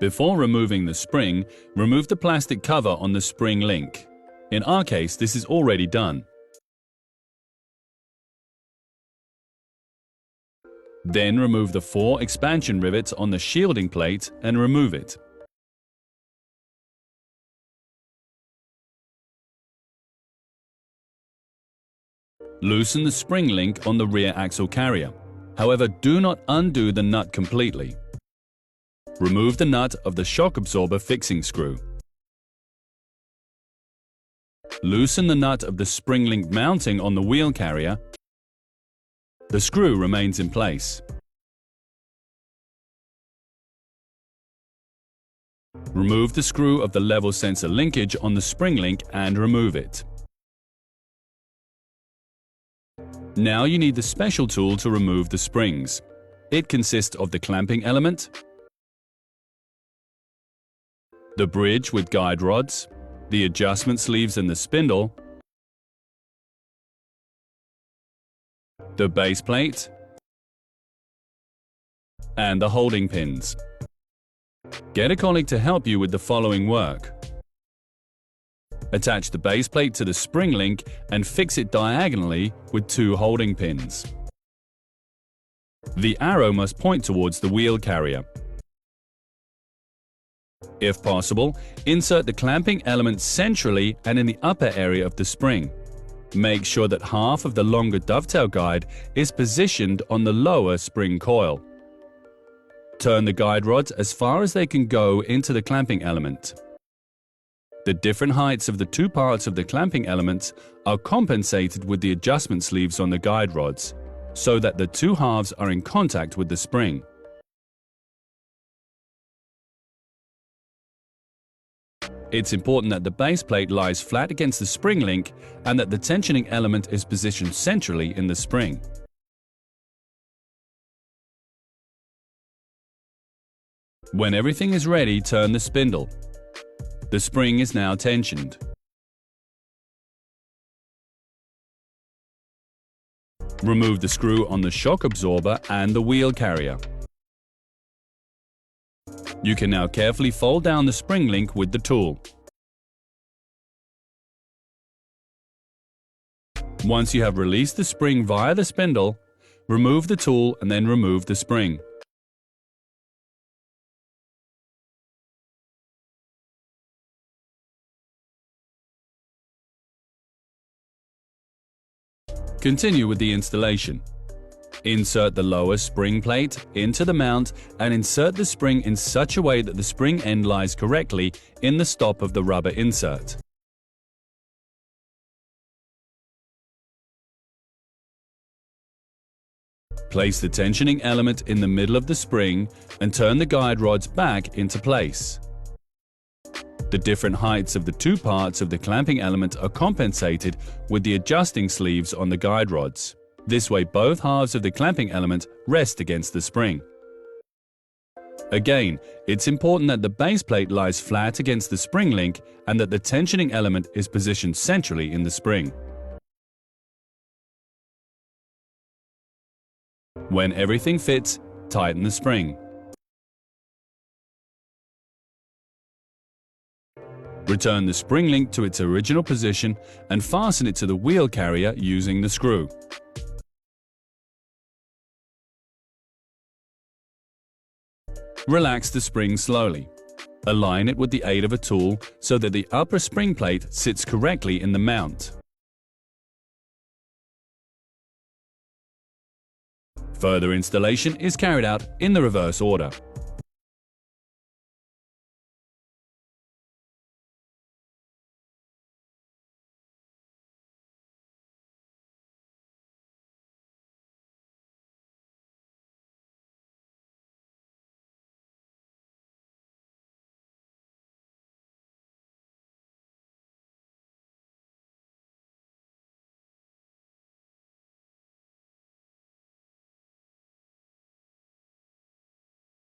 Before removing the spring, remove the plastic cover on the spring link. In our case, this is already done. Then remove the 4 expansion rivets on the shielding plate and remove it. Loosen the spring link on the rear axle carrier. However, do not undo the nut completely. Remove the nut of the shock absorber fixing screw. Loosen the nut of the spring link mounting on the wheel carrier. The screw remains in place. Remove the screw of the level sensor linkage on the spring link and remove it. Now you need the special tool to remove the springs. It consists of the clamping element, the bridge with guide rods, the adjustment sleeves and the spindle, the base plate, and the holding pins. Get a colleague to help you with the following work. Attach the base plate to the spring link and fix it diagonally with 2 holding pins. The arrow must point towards the wheel carrier. If possible, insert the clamping element centrally and in the upper area of the spring. Make sure that half of the longer dovetail guide is positioned on the lower spring coil. Turn the guide rods as far as they can go into the clamping element. The different heights of the 2 parts of the clamping elements are compensated with the adjustment sleeves on the guide rods, so that the 2 halves are in contact with the spring. It's important that the base plate lies flat against the spring link and that the tensioning element is positioned centrally in the spring. When everything is ready, turn the spindle. The spring is now tensioned. Remove the screw on the shock absorber and the wheel carrier. You can now carefully fold down the spring link with the tool. Once you have released the spring via the spindle, remove the tool and then remove the spring. Continue with the installation. Insert the lower spring plate into the mount and insert the spring in such a way that the spring end lies correctly in the stop of the rubber insert. Place the tensioning element in the middle of the spring and turn the guide rods back into place. The different heights of the 2 parts of the clamping element are compensated with the adjusting sleeves on the guide rods. This way both halves of the clamping element rest against the spring. Again, it's important that the base plate lies flat against the spring link and that the tensioning element is positioned centrally in the spring. When everything fits, tighten the spring. Return the spring link to its original position and fasten it to the wheel carrier using the screw. Relax the spring slowly. Align it with the aid of a tool so that the upper spring plate sits correctly in the mount. Further installation is carried out in the reverse order.